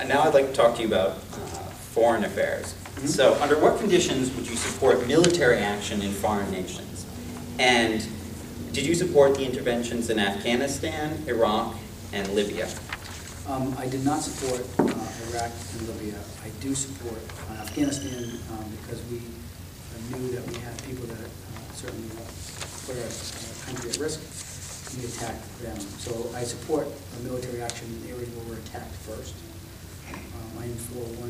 And now I'd like to talk to you about foreign affairs. Mm-hmm. So, under what conditions would you support military action in foreign nations? And did you support the interventions in Afghanistan, Iraq, and Libya? I did not support Iraq and Libya. I do support Afghanistan because we knew that we had people that certainly put our country at risk. We attacked them. So I support military action in areas where we're attacked first. I am for 100%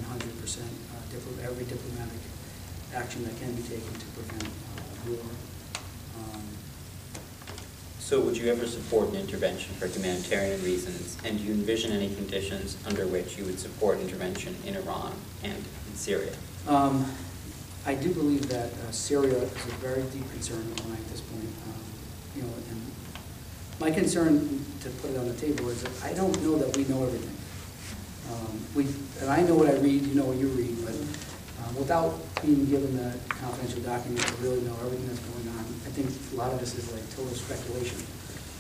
every diplomatic action that can be taken to prevent war. So would you ever support an intervention for humanitarian reasons, and do you envision any conditions under which you would support intervention in Iran and in Syria? I do believe that Syria is a very deep concern of mine at this point. And my concern, to put it on the table, is that I don't know that we know everything. And I know what I read, you know what you read, but without being given the confidential documents to really know everything that's going on, I think a lot of this is like total speculation.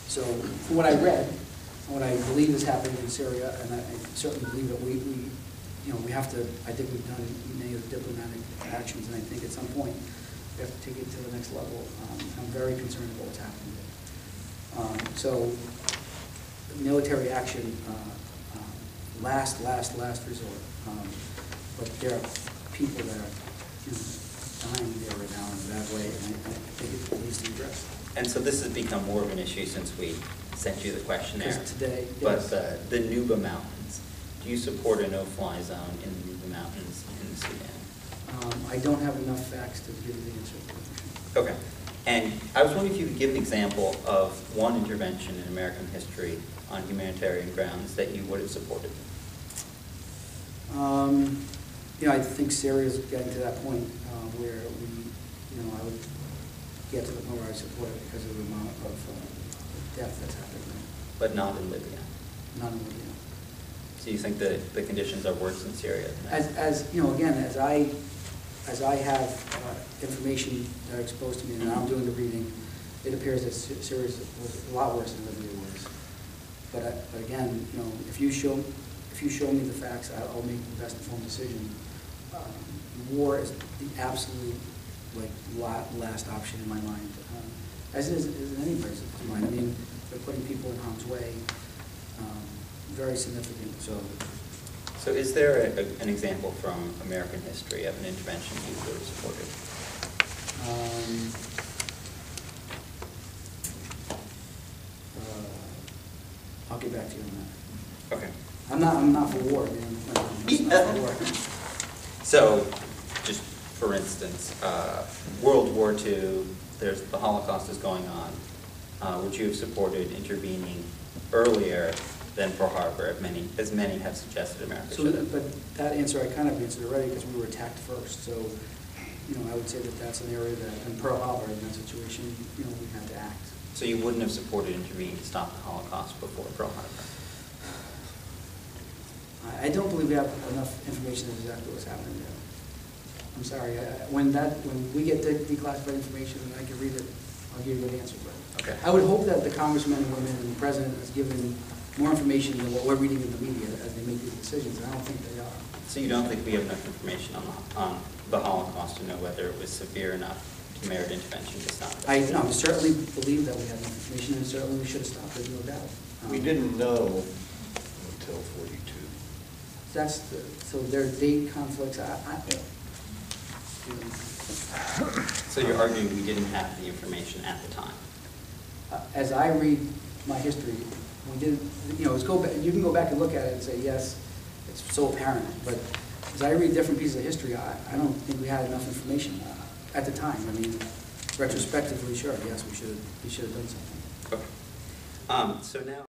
So from what I read, what I believe is happening in Syria, and I certainly believe that we have to, I think we've done many of the diplomatic actions, and I think at some point we have to take it to the next level. I'm very concerned about what's happening there. So military action, last resort. But there are people that are dying there right now in a bad way, and I think it needs to be addressed. And so this has become more of an issue since we sent you the questionnaire. Today, but yes. The Nuba Mountains, do you support a no-fly zone in the Nuba Mountains in Sudan? I don't have enough facts to give you the answer. Okay. And I was wondering if you could give an example of one intervention in American history on humanitarian grounds that you would have supported. I think Syria is getting to that point where I would get to the point where I support it because of the amount of death that's happening there. But not in Libya? Not in Libya. So you think that the conditions are worse in Syria? Again, as I have information that are exposed to me, and I'm doing the reading, it appears that Syria was a lot worse than Libya was. But again, if you show me the facts, I'll make the best informed decision. War is the absolute last option in my mind, as is in anybody's mind. I mean, they're putting people in harm's way, very significant. So is there an example from American history of an intervention you would have supported? I'll get back to you on that. Okay. I'm not for war, man. I'm not for war. So, just for instance, World War II, the Holocaust is going on. Would you have supported intervening earlier than Pearl Harbor, as many have suggested America should have? But that answer I kind of answered already because we were attacked first. So, I would say that that's an area that, in Pearl Harbor, in that situation, we had to act. So you wouldn't have supported intervening to stop the Holocaust before Pearl Harbor? I don't believe we have enough information on exactly what's happening there. I'm sorry. When we get declassified information and I can read it, I'll give you an answer. But okay. I would hope that the congressmen and women and the president is given more information than what we're reading in the media as they make these decisions. And I don't think they are. So you don't think we have enough information on the Holocaust to know whether it was severe enough to merit intervention to stop it? I certainly believe that we have enough information, and certainly we should have stopped it, no doubt. We didn't know until 42. So there are date conflicts. So you're arguing we didn't have the information at the time? As I read my history, we didn't. You can go back and look at it and say yes, it's so apparent. But as I read different pieces of history, I don't think we had enough information at the time. I mean, retrospectively, sure, yes, we should have done something. Okay. So now.